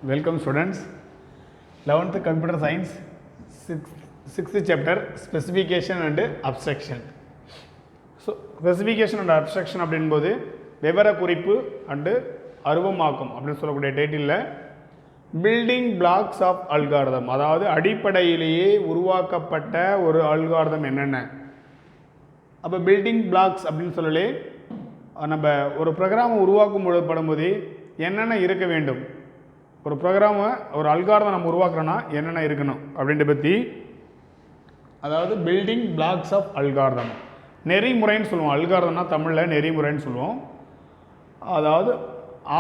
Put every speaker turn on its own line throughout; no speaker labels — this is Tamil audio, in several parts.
Welcome students. 11th Computer Science, 6th chapter Specification and Abstraction. So, Specification and Abstraction அப்படின்போது விவர குறிப்பு and அருவமாக்கம் அப்படின்னு சொல்லக்கூடிய டைட்டிலில் பில்டிங் பிளாக்ஸ் ஆஃப் அல்காரிதம், அதாவது அடிப்படையிலேயே உருவாக்கப்பட்ட ஒரு அல்காரிதம் என்னென்ன. அப்போ பில்டிங் பிளாக்ஸ் அப்படின்னு சொல்லலே நம்ம ஒரு ப்ரோக்ராமை உருவாக்கும் படும்போது என்னென்ன இருக்க வேண்டும், ஒரு ப்ரோக்ராமை ஒரு அல்காரிதம் நம்ம உருவாக்குறோன்னா என்னென்ன இருக்கணும் அப்படின்றத பற்றி, அதாவது பில்டிங் பிளாக்ஸ் ஆஃப் அல்காரிதம், நெறிமுறைன்னு சொல்லுவோம். அல்காரிதம்னா தமிழில் நெறிமுறைன்னு சொல்லுவோம். அதாவது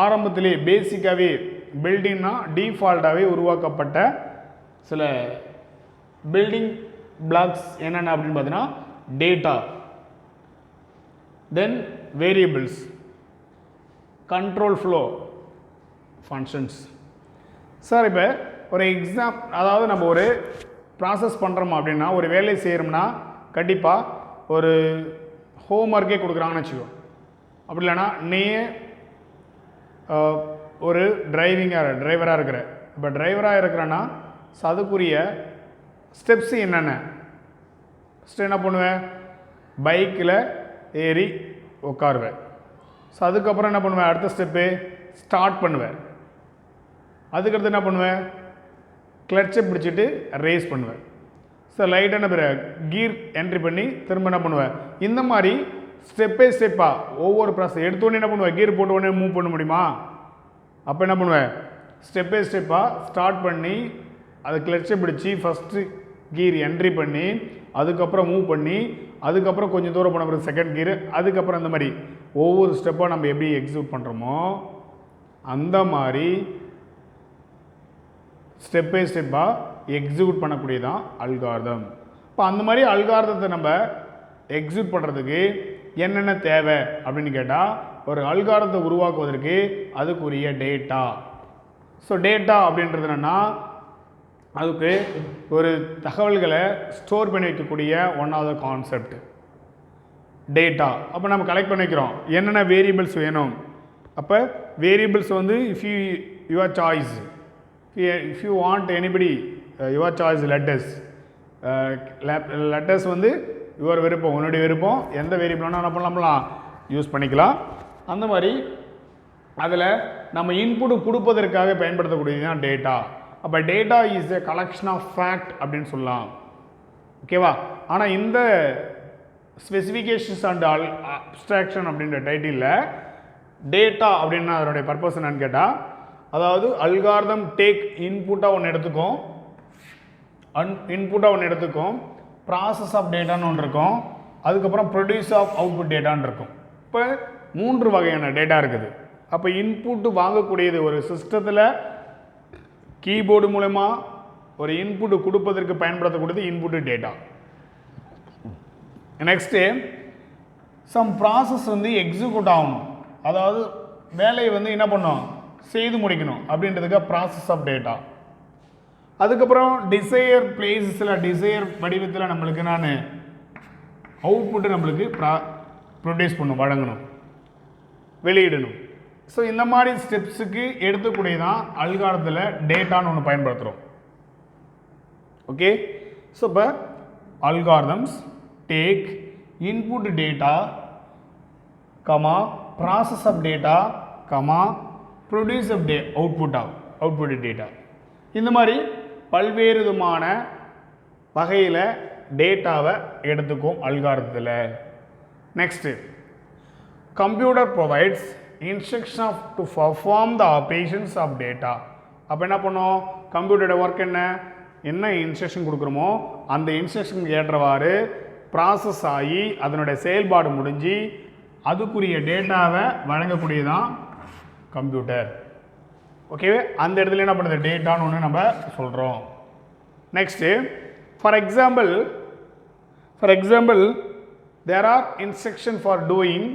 ஆரம்பத்திலே பேசிக்காகவே பில்டிங்னா டீஃபால்ட்டாகவே உருவாக்கப்பட்ட சில பில்டிங் பிளாக்ஸ் என்னென்ன அப்படின்னு பார்த்தீங்கன்னா data, then variables, control flow, functions. Sir இப்போ ஒரு அதாவது நம்ம ஒரு ப்ராசஸ் பண்ணுறோம் அப்படின்னா, ஒரு வேலை செய்கிறோம்னா கண்டிப்பாக ஒரு ஹோம்ஒர்க்கே கொடுக்குறாங்கன்னு வச்சுக்கோ. அப்படி இல்லைன்னா நீ ஒரு டிரைவராக இருக்கிற, இப்போ டிரைவராக இருக்கிறன்னா அதுக்குரிய ஸ்டெப்ஸ் என்னென்ன. ஃபஸ்ட்டு என்ன பண்ணுவேன், பைக்கில் ஏறி உட்காருவேன். ஸோ அதுக்கப்புறம் என்ன பண்ணுவேன், அடுத்த ஸ்டெப்பு ஸ்டார்ட் பண்ணுவேன். அதுக்கடுத்து என்ன பண்ணுவேன், கிளட்சை பிடிச்சிட்டு ரேஸ் பண்ணுவேன். ஸோ லைட்டாக என்ன பேர் கீர் என்ட்ரி பண்ணி திரும்ப என்ன பண்ணுவேன். இந்த மாதிரி ஸ்டெப் பை ஸ்டெப்பாக ஒவ்வொரு ப்ராசஸ் எடுத்தோடனே என்ன பண்ணுவேன், கீர் போட்ட உடனே மூவ் பண்ண முடியுமா? அப்போ என்ன பண்ணுவேன், ஸ்டெப் பை ஸ்டெப்பாக ஸ்டார்ட் பண்ணி அதை கிளட்சை பிடிச்சி ஃபஸ்ட்டு கீர் என்ட்ரி பண்ணி அதுக்கப்புறம் மூவ் பண்ணி அதுக்கப்புறம் கொஞ்சம் தூரம் போன பிறகு செகண்ட் கீரு, அதுக்கப்புறம் இந்த மாதிரி ஒவ்வொரு ஸ்டெப்பாக நம்ம எப்படி எக்ஸிக்யூட் பண்ணுறோமோ அந்த மாதிரி ஸ்டெப் பை ஸ்டெப்பாக எக்ஸிக்யூட் பண்ணக்கூடியதான் அல்காரிதம். இப்போ அந்த மாதிரி அல்காரிதத்தை நம்ம எக்ஸிக்யூட் பண்ணுறதுக்கு என்னென்ன தேவை அப்படின்னு கேட்டால், ஒரு அல்காரிதத்தை உருவாக்குவதற்கு அதுக்குரிய டேட்டா. ஸோ டேட்டா அப்படின்றது என்னென்னா, அதுக்கு ஒரு தகவல்களை ஸ்டோர் பண்ணி வைக்கக்கூடிய ஒன்றாவது கான்செப்ட் டேட்டா. அப்போ நம்ம கலெக்ட் பண்ணி வைக்கிறோம், என்னென்ன வேரியபிள்ஸ் வேணும். அப்போ வேரியபிள்ஸ் வந்து your choice, if you want anybody your choice letters வந்து யுவர் விருப்பம், உன்னுடைய விருப்பம், எந்த வேரியபிள் வேணால் என்ன பண்ணலாம்லாம் யூஸ் பண்ணிக்கலாம். அந்த மாதிரி அதில் நம்ம இன்புட் கொடுப்பதற்காக பயன்படுத்தக்கூடியது தான் டேட்டா. அப்போ data is a collection of fact அப்படின்னு சொல்லலாம். ஓகேவா? ஆனால் இந்த ஸ்பெசிஃபிகேஷன்ஸ் அண்ட் அப்ஸ்ட்ராக்ஷன் அப்படின்ற டைட்டிலில் டேட்டா அப்படின்னா அதனுடைய பர்பஸ் என்னன்னு கேட்டால், அதாவது அல்காரிதம் டேக் இன்புட்டாக ஒன்று எடுத்துக்கும், இன்புட்டாக ஒன்று எடுத்துக்கும், ப்ராசஸ் ஆஃப் டேட்டான்னு ஒன்று இருக்கும், அதுக்கப்புறம் ப்ரொடியூஸ் ஆஃப் அவுட்புட் டேட்டான்னு இருக்கும். இப்போ 3 வகையான டேட்டா இருக்குது. அப்போ இன்புட்டு வாங்கக்கூடியது ஒரு சிஸ்டத்தில் கீபோர்டு மூலமா ஒரு இன்புட்டு கொடுப்பதற்கு பயன்படுத்தக்கூடியது input data. Next some process வந்து எக்ஸிக்யூட் ஆகணும், அதாவது வேலையை வந்து என்ன பண்ணணும், செய்து முடிக்கணும் அப்படின்றதுக்கு ப்ராசஸ் ஆஃப் டேட்டா. அதுக்கப்புறம் டிசையர் பிளேஸஸில் டிசையர் வடிவத்தில் நம்மளுக்கு நான் அவுட்புட்டு நம்மளுக்கு ப்ரொடியூஸ் பண்ணணும், வழங்கணும், வெளியிடணும். ஸோ இந்த மாதிரி ஸ்டெப்ஸுக்கு எடுத்துக்கூடியதான் அல்காரிதத்தில் டேட்டான்னு ஒன்று பயன்படுத்துகிறோம். ஓகே, ஸோ இப்போ algorithms take input data comma process of data comma produce of output data. இந்த மாதிரி பல்வேறு விதமான வகையில் டேட்டாவை எடுத்துக்கும் அல்காரிதத்தில். Next computer provides instruction of to perform the operations of data. அப்போ என்ன பண்ணோம், கம்ப்யூட்டரோட ஒர்க் என்ன இன்ஸ்ட்ரக்ஷன் கொடுக்குறோமோ அந்த இன்ஸ்ட்ரக்ஷனுக்கு ஏற்றவாறு ப்ராசஸ் ஆகி அதனுடைய செயல்பாடு முடிஞ்சு அதுக்குரிய டேட்டாவை வழங்கக்கூடியதான் கம்ப்யூட்டர். ஓகேவே, அந்த இடத்துல என்ன பண்ணுது, டேட்டான்னு ஒன்று நம்ம சொல்கிறோம். Next for example there are instruction for doing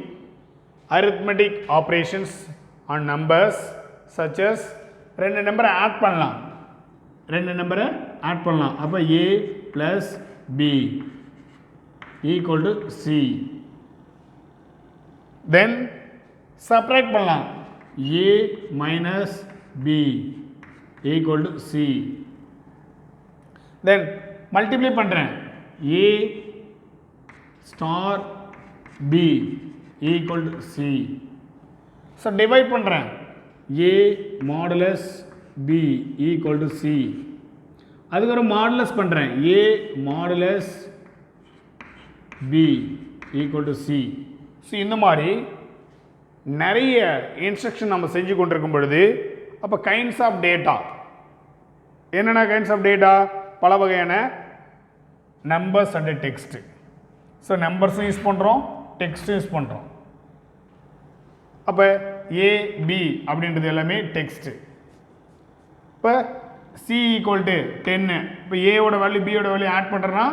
arithmetic operations on numbers such as 2 நம்பரை ஆட் பண்ணலாம், 2 நம்பரை ஆட் பண்ணலாம். அப்போ a plus b equal to c. then subtract பண்ணலாம், a minus b equal to C. Then multiply பண்ணுறேன் A star B equal to C. So divide பண்ணுறேன் A modulus B equal to C. அதுக்கப்புறம் மாடுலஸ் பண்ணுறேன் A modulus B equal to C. So இந்த மாதிரி நிறைய இன்ஸ்ட்ரக்ஷன் நம்ம செஞ்சு கொண்டிருக்கும் பொழுது அப்போ கைண்ட்ஸ் ஆஃப் டேட்டா என்னென்ன கைண்ட்ஸ் ஆஃப் டேட்டா பல வகையான நம்பர்ஸ் அண்ட் டெக்ஸ்ட். ஸோ நம்பர்ஸும் யூஸ் பண்ணுறோம், டெக்ஸ்ட்டும் யூஸ் பண்ணுறோம். அப்போ ஏபி அப்படின்றது எல்லாமே டெக்ஸ்ட்டு. இப்போ சி ஈக்குவல் டு 10. இப்போ ஏவோட வேல்யூ பியோட வேல்யூ ஆட் பண்ணுறேன்னா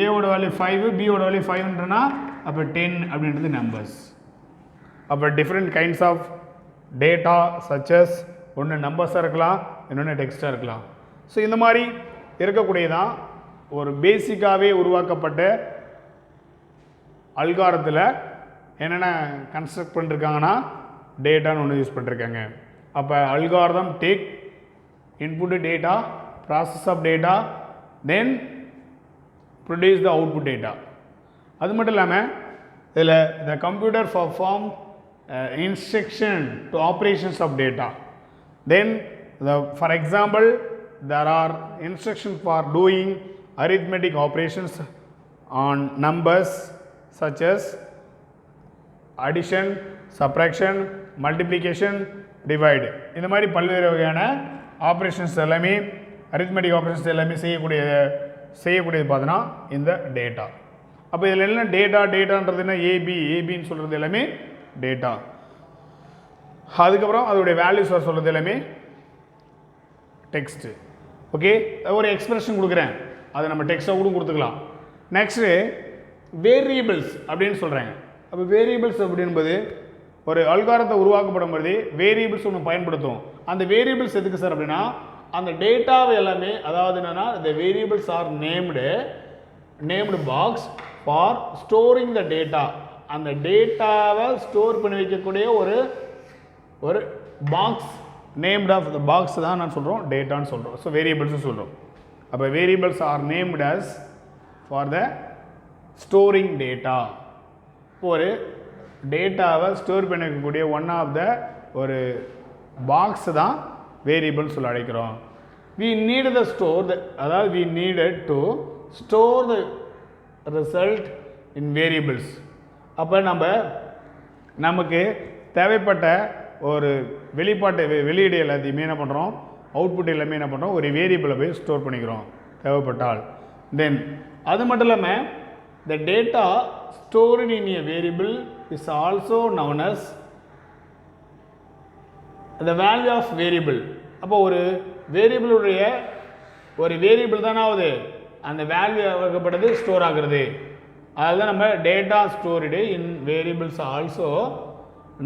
ஏவோட வேல்யூ 5, பியோட வேல்யூ 5ன்றனா அப்போ 10 அப்படின்றது நம்பர்ஸ். அப்போ டிஃப்ரெண்ட் கைண்ட்ஸ் ஆஃப் டேட்டா சச்சஸ் ஒன்று நம்பர்ஸாக இருக்கலாம், இன்னொன்று டெக்ஸ்ட்டாக இருக்கலாம். ஸோ இந்த மாதிரி இருக்கக்கூடியதான் ஒரு பேசிக்காகவே உருவாக்கப்பட்ட அல்காரத்தில் என்னென்ன கன்ஸ்ட்ரக்ட் பண்ணிருக்காங்கன்னா டேட்டான்னு ஒன்று யூஸ் பண்ணிருக்காங்க. அப்போ algorithm take input data, process of data, then produce the output data. அது மட்டும் இல்லாமல் இதில் the computer perform instruction to operations of data. Then for example there are instructions for doing arithmetic operations on numbers such as addition, subtraction, multiplication, divide. இந்த மாதிரி பல்வேறு வகையான ஆப்ரேஷன்ஸ் எல்லாமே அரித்மெட்டிக் ஆப்ரேஷன்ஸ் எல்லாமே செய்யக்கூடியது பார்த்தோன்னா இந்த டேட்டா. அப்போ இதில் என்ன டேட்டான்றது என்ன ஏபின்னு சொல்கிறது எல்லாமே டேட்டா. அதுக்கப்புறம் அதோடைய வேல்யூஸ் சொல்கிறது எல்லாமே டெக்ஸ்ட்டு. ஓகே, ஒரு எக்ஸ்பிரஷன் கொடுக்குறேன், அதை நம்ம டெக்ஸ்ட்டாக கூட கொடுத்துக்கலாம். நெக்ஸ்ட்டு வேரியபிள்ஸ் அப்படின்னு சொல்கிறாங்க. அப்போ வேரியபிள்ஸ் அப்படின்பது ஒரு அல்காரத்தை உருவாக்கப்படும் பொழுது வேரியபிள்ஸ் ஒன்று பயன்படுத்தும். அந்த வேரியபிள்ஸ் எதுக்கு சார் அப்படின்னா அந்த டேட்டாவை எல்லாமே, அதாவது என்னென்னா the variables are named box for storing the data. அந்த டேட்டாவை ஸ்டோர் பண்ணி வைக்கக்கூடிய ஒரு box named of the box தான் நான் சொல்கிறோம் டேட்டான்னு சொல்கிறோம். ஸோ வேரியபிள்ஸ் சொல்கிறோம். அப்போ variables are named as for the storing data. ஒரு டேட்டாவை ஸ்டோர் பண்ணி வைக்கக்கூடிய ஒன் ஆஃப் த ஒரு பாக்ஸ் தான் வேரியபிள்ஸ் சொல்ல அழைக்கிறோம். we need the store the, அதாவது we needed to store the result in variables. அப்போ நமக்கு தேவைப்பட்ட ஒரு வெளியீடு எல்லாத்தையுமே என்ன பண்ணுறோம், அவுட்புட் எல்லாமே என்ன பண்ணுறோம், ஒரு வேரியபிளை போய் ஸ்டோர் பண்ணிக்கிறோம் தேவைப்பட்டால். தென் அது மட்டும் இல்லாமல் the data stored in a variable is also known as the value of variable. அப்போ ஒரு வேரியபிளுடைய ஒரு வேரியபிள் தானே ஆகுது, அந்த வேல்யூ ஆகப்பட்டது ஸ்டோர் ஆகுறது. அதுதான் நம்ம data stored in variables also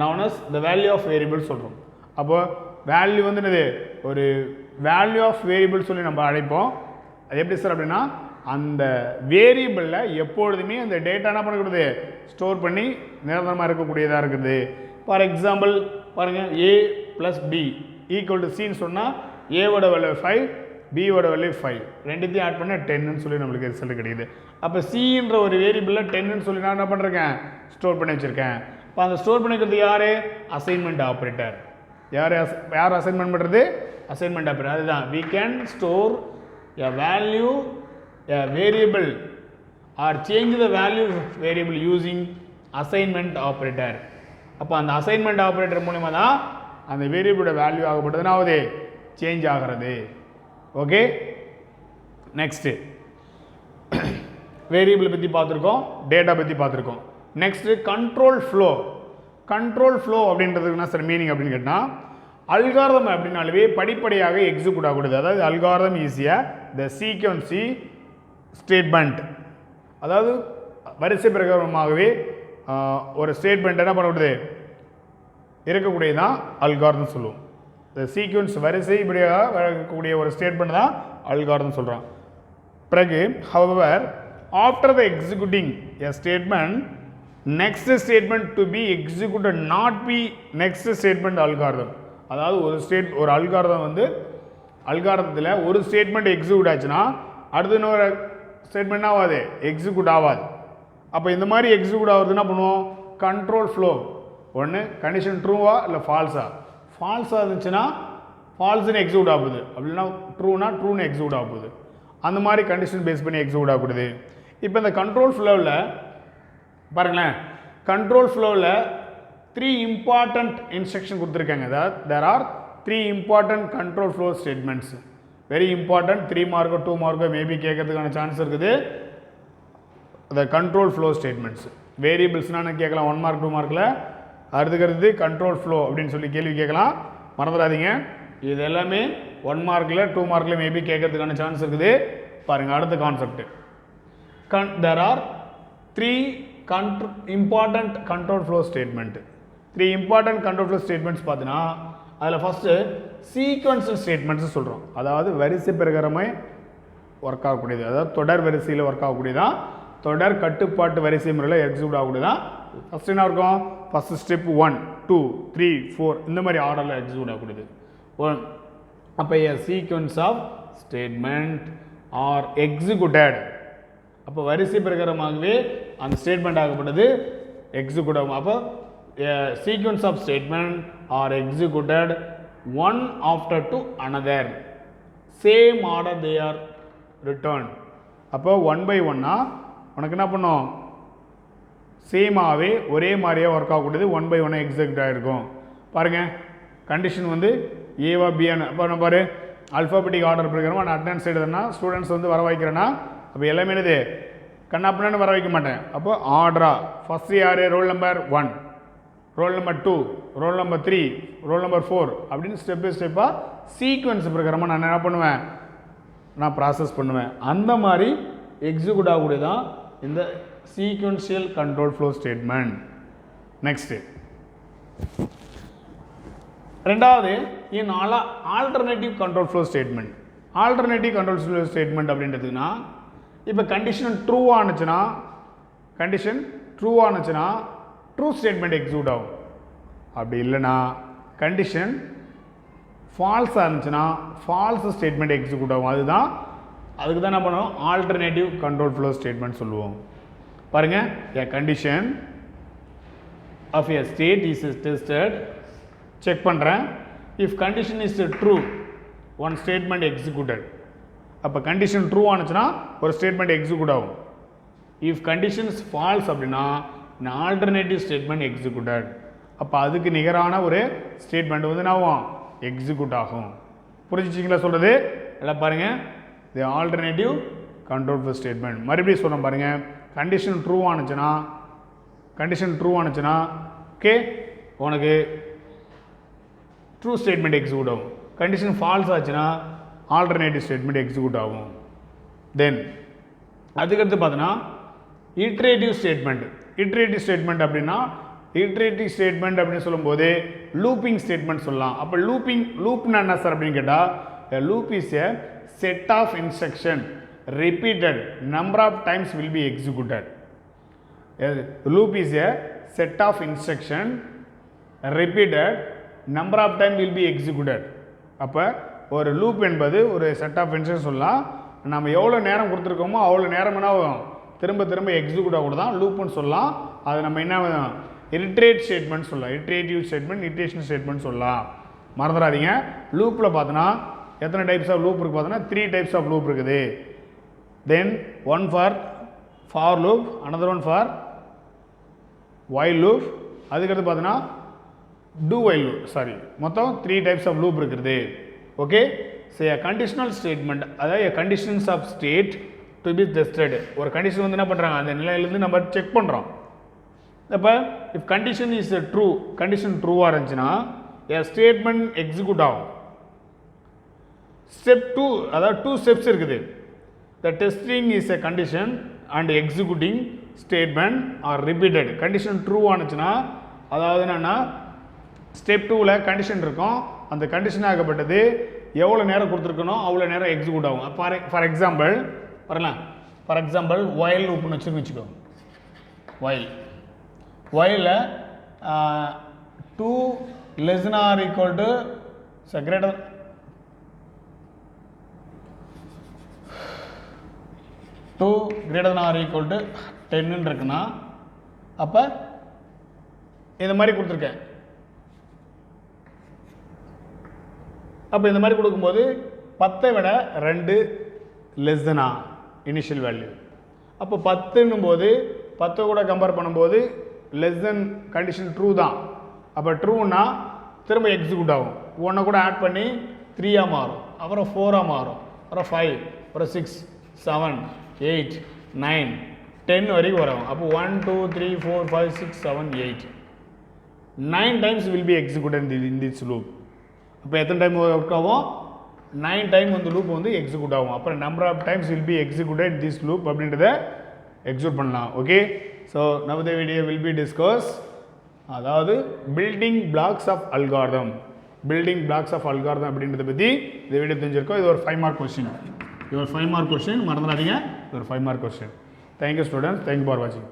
known as the value of variable சொல்கிறோம். அப்போ வேல்யூ வந்து என்னது, ஒரு வேல்யூ ஆஃப் வேரியபிள் சொல்லி நம்ம அழைப்போம். அது எப்படி சார் அப்படின்னா அந்த வேரியபிளில் எப்பொழுதுமே அந்த டேட்டா என்ன பண்ணக்கூடாது, ஸ்டோர் பண்ணி நிரந்தரமாக இருக்கக்கூடியதாக இருக்குது. ஃபார் எக்ஸாம்பிள் பாருங்கள், A + B ஈக்குவல் டு சின்னு சொன்னால் ஏவோட வேல்யூ 5, பியோட வேல்யூ 5, ரெண்டுத்தையும் ஆட் பண்ணால் 10ன்னு சொல்லி நம்மளுக்கு ரிசல்ட் கிடைக்குது. அப்போ சின்ற ஒரு வேரியபிளில் 10ன்னு சொல்லி நான் என்ன பண்ணுறேன், ஸ்டோர் பண்ணி வச்சுருக்கேன். இப்போ அந்த ஸ்டோர் பண்ணிக்கிறது யார், அசைன்மெண்ட் ஆப்ரேட்டர். யார் அசைன்மெண்ட் பண்ணுறது, அசைன்மெண்ட் ஆப்ரேட்டர். அதுதான் we can store a value a variable or change the value of variable using assignment operator. அப்போ அந்த அசைன்மெண்ட் ஆப்ரேட்டர் மூலமா தான் அந்த வேரியபிளோட வேல்யூ ஆகப்பட்டதுனாவது சேஞ்ச் ஆகிறது. ஓகே, நெக்ஸ்ட்டு வேரியபிள் பற்றி பார்த்துருக்கோம், டேட்டா பற்றி பார்த்துருக்கோம். நெக்ஸ்ட்டு கண்ட்ரோல் ஃப்ளோ அப்படின்றதுக்கு என்ன சார் மீனிங் அப்படின்னு கேட்டால், அல்காரிதம் அப்படின்னாலே படிப்படியாக எக்ஸிக்யூட் ஆகக்கூடாது. அதாவது அல்காரிதம் ஈஸியாக த சீக்வன்சி ஸ்டேட்மெண்ட், அதாவது வரிசை பிரகாரமாகவே ஒரு ஸ்டேட்மெண்ட் என்ன பண்ணக்கூடாது இருக்கக்கூடியதான் அல்காரிதம் சொல்லுவோம். இந்த சீக்வன்ஸ் வரிசை இப்படியாக வரக்கூடிய ஒரு ஸ்டேட்மெண்ட் தான் அல்காரிதம் சொல்கிறோம். பிறகு however after the executing a statement, next statement to be executed not be next statement algorithm. அதாவது ஒரு அல்காரிதம் வந்து அல்காரத்தில் ஒரு ஸ்டேட்மெண்ட் எக்ஸிக்யூட் ஆச்சுன்னா அடுத்து இன்னொரு ஸ்டேட்மெண்ட் ஆகாது, எக்ஸிக்யூட் ஆகாது. அப்போ இந்த மாதிரி எக்ஸிக்யூட் ஆகுறது என்ன பண்ணுவோம், கண்ட்ரோல் ஃப்ளோ. ஒன்று கண்டிஷன் ட்ரூவா இல்லை ஃபால்ஸா, ஃபால்ஸாக இருந்துச்சுன்னா ஃபால்ஸ்னு எக்ஸிக்யூட் ஆகுது, அப்படின்னா ட்ரூனா ட்ரூன்னு எக்ஸிக்யூட் ஆகுது. அந்த மாதிரி கண்டிஷன் பேஸ் பண்ணி எக்ஸிக்யூட் ஆகக்கூடாது. இப்போ இந்த கண்ட்ரோல் ஃப்ளோவில் பாருங்களேன், கண்ட்ரோல் ஃப்ளோவில் 3 இம்பார்ட்டண்ட் இன்ஸ்ட்ரக்ஷன் கொடுத்துருக்காங்க. There are 3 important control flow statements. Very important, 3 மார்க்கோ 2 மார்க்கோ மேபி கேட்கறதுக்கான சான்ஸ் இருக்குது. அந்த கண்ட்ரோல் ஃப்ளோ ஸ்டேட்மெண்ட்ஸ் வேரியபிள்ஸ்னால் கேட்கலாம் 1 மார்க் 2 மார்க்கில். அடுத்துக்கிறது கண்ட்ரோல் ஃப்ளோ அப்படின்னு சொல்லி கேள்வி கேட்கலாம், மறந்துடாதீங்க. இது எல்லாமே 1 மார்க்கில் 2 மார்க்கில் மேபி கேட்கறதுக்கான சான்ஸ் இருக்குது. பாருங்கள் அடுத்த concept, there are 3 important control flow statement. 3 important control flow statements பார்த்தீங்கன்னா அதில் ஃபஸ்ட்டு சீக்வன்ஷியல் ஸ்டேட்மெண்ட்ஸ் சொல்கிறோம். அதாவது வரிசை பிரகாரமே ஒர்க் ஆகக்கூடியது, அதாவது தொடர் வரிசையில் ஒர்க் ஆகக்கூடியதான், தொடர் கட்டுப்பாட்டு வரிசை முறையில் எக்ஸிக்யூட் ஆகக்கூடியதான். ஃபஸ்ட் என்ன இருக்கும், ஃபஸ்ட்டு ஸ்டெப் 1 2 3 4 இந்த மாதிரி ஆர்டரில் எக்ஸிக்யூட் ஆகக்கூடியது. அப்போ a sequence of statement are executed. அப்போ வரிசை பிரகாரமாகவே அந்த ஸ்டேட்மெண்ட் ஆகப்பட்டது எக்ஸிக்யூட் ஆகும். அப்போ sequence of statement are executed one after to another, same order they are return. அப்போ 1 by 1 உனக்கு என்ன பண்ணும், சேமாகவே ஒரே மாதிரியாக ஒர்க் ஆகக்கூடியது 1 by 1 எக்ஸிக்யூட் ஆகிருக்கும். பாருங்கள் கண்டிஷன் வந்து ஏவா பியான்னு. அப்போ நம்ம பாரு அல்ஃபாபெட்டிக் ஆர்டர் பிரகாரம் நான் அட்டெண்டன்ஸ் எடுத்தேன்னா ஸ்டூடெண்ட்ஸ் வந்து வர வைக்கிறேன்னா அப்போ எல்லாமே என்னது கண்ணாப்பின்னு வர வைக்க மாட்டேன். அப்போ ஆர்டரா ஃபஸ்ட்டு யார், roll number 1, roll number 2, roll number 3, roll number 4 அப்படின்னு ஸ்டெப் பை ஸ்டெப்பாக சீக்வன்ஸ் பிரகாரமாக நான் என்ன பண்ணுவேன், நான் ப்ராசஸ் பண்ணுவேன். அந்த மாதிரி எக்ஸிக்யூட் ஆகக்கூடியதான் இந்த sequential control flow statement. Next ரெண்டாவது alternative control flow statement. Alternative control flow statement அப்படின்றதுன்னா இப்போ கண்டிஷன் ட்ரூ ஆனுச்சுன்னா ட்ரூ ஸ்டேட்மெண்ட் எக்ஸிக்யூட் ஆகும். அப்படி இல்லைன்னா கண்டிஷன் ஃபால்ஸாக இருந்துச்சுன்னா ஃபால்ஸ் ஸ்டேட்மெண்ட் எக்ஸிக்யூட் ஆகும். அதுக்கு தான் என்ன பண்ணுவோம், ஆல்டர்னேட்டிவ் கண்ட்ரோல் ஃப்ளோ ஸ்டேட்மெண்ட் சொல்லுவோம். பாருங்கள், a condition of a state is tested. Check பண்ணுறேன், if condition is true one statement executed. அப்போ கண்டிஷன் ட்ரூ ஆனுச்சுன்னா ஒரு ஸ்டேட்மெண்ட் எக்ஸிக்யூட் ஆகும். இஃப் கண்டிஷன்ஸ் ஃபால்ஸ் அப்படின்னா ஆல்டர்னேட்டிவ் ஸ்டேட்மெண்ட் எக்ஸிக்யூட்டட். அப்போ அதுக்கு நிகரான ஒரு ஸ்டேட்மெண்ட் வந்து என்ன எக்ஸிக்யூட் ஆகும். புரிஞ்சிச்சிங்களா சொல்கிறது? எல்லாம் பாருங்கள், தி ஆல்டர்னேட்டிவ் கண்ட்ரோல் ஃப்ளோ ஸ்டேட்மெண்ட். மறுபடியும் சொல்கிறேன் பாருங்கள், கண்டிஷன் ட்ரூ ஆனுச்சுன்னா ஓகே உனக்கு ட்ரூ ஸ்டேட்மெண்ட் எக்ஸிக்யூட் ஆகும். கண்டிஷன் ஃபால்ஸ் ஆச்சுன்னா ஆல்டர்னேட்டிவ் ஸ்டேட்மெண்ட் எக்ஸிக்யூட் ஆகும். தென் அதுக்கடுத்து பார்த்தோன்னா இட்ரேட்டிவ் ஸ்டேட்மெண்ட் அப்படின்னா இட்ரேட்டிவ் ஸ்டேட்மெண்ட் அப்படின்னு சொல்லும்போது லூப்பிங் ஸ்டேட்மெண்ட் சொல்லலாம். அப்போ லூப்னா என்ன சார் அப்படின்னு கேட்டால், loop is a set of instruction repeated number of times will be executed. Loop is a set of instruction repeated number of time will be executed. அப்போ ஒரு லூப் என்பது ஒரு செட் ஆஃப் இன்ஸ்ட்ரக்ஷன் சொல்லலாம். நம்ம எவ்வளோ நேரம் கொடுத்துருக்கோமோ அவ்வளோ நேரம் என்ன ஆகும், திரும்ப எக்ஸிக்யூட் ஆக கூட தான் லூப்புன்னு சொல்லலாம். அது நம்ம என்ன இட்ரேட் ஸ்டேட்மெண்ட் சொல்லலாம், இட்ரேட்டிவ் ஸ்டேட்மெண்ட், இட்ரேஷன் ஸ்டேட்மெண்ட் சொல்லலாம். மறந்துடாதீங்க. லூப்பில் பார்த்தோன்னா எத்தனை டைப்ஸ் ஆஃப் லூப் இருக்குது பார்த்தோன்னா 3 டைப்ஸ் ஆஃப் லூப் இருக்குது. Then one for loop, another one for while loop, அதுக்கடுத்து பார்த்தோன்னா do while loop. மொத்தம் 3 டைப்ஸ் ஆஃப் லூப் இருக்குது. ஓகே, ஸோ கண்டிஷனல் ஸ்டேட்மெண்ட், அதாவது conditions of state to be tested. ஒரு கண்டிஷன் வந்து என்ன பண்ணுறாங்க, அந்த நிலையிலேருந்து நம்ம செக் பண்ணுறோம். அப்போ if condition is true, condition ட்ரூவாக இருந்துச்சுன்னா ஸ்டேட்மெண்ட் எக்ஸிக்யூட் ஆகும். ஸ்டெப் 2, அதாவது 2 ஸ்டெப்ஸ் இருக்குது. The testing is a condition and executing statement are repeated. Condition true ஆனுச்சுன்னா அதாவது என்னன்னா ஸ்டெப் 2ல் கண்டிஷன் இருக்கும், அந்த கண்டிஷன் ஆகப்பட்டது எவ்வளோ நேரம் கொடுத்துருக்கணும் அவ்வளோ நேரம் எக்ஸிக்யூட் ஆகும். ஃபார் எக்ஸாம்பிள் வரலாம், ஃபார் எக்ஸாம்பிள் ஒயில் லூப்னு வச்சுக்கோ. ஒயிலில் 2 less than or equal to greater 2 greater than or equal to 10 இருக்குன்னா அப்போ இந்த மாதிரி கொடுத்துருக்கேன். அப்போ இந்த மாதிரி கொடுக்கும்போது 10 விட 2 லெஸ் தெனா இனிஷியல் வேல்யூ. அப்போ 10ன்னும் போது 10 கூட கம்பேர் பண்ணும்போது லெஸ் தென் கண்டிஷன் ட்ரூ தான். அப்போ ட்ரூனா திரும்ப எக்ஸிக்யூட் ஆகும். 1 கூட ஆட் பண்ணி 3ஆக மாறும், அப்புறம் 4ஆக மாறும், அப்புறம் 5, அப்புறம் 6, 7, 8, 9, 10 வரைக்கும் வரும். அப்போ 1, 2, 3, 4, 5, 6, 7, 8, 9 times will be executed in this loop. அப்போ எத்தனை டைம் ஒர்க் ஆகும்? 9 டைம் வந்து லூப் வந்து எக்ஸிக்யூட் ஆகும். அப்புறம் number of times will be executed this loop அப்படின்றத எக்ஸிக்யூட் பண்ணலாம். Okay, so now the video will be discuss அதாவது building blocks of algorithm. Building blocks of algorithm அப்படின்றத பற்றி இந்த வீடியோ தெரிஞ்சிருக்கோம். இது ஒரு 5 மார்க் கொஸ்டின். இது ஒரு 5 மார்க் கொஸ்டின், மறந்துடாதீங்க. இது ஒரு 5 mark question. Thank you students, thank you for வாட்சிங்.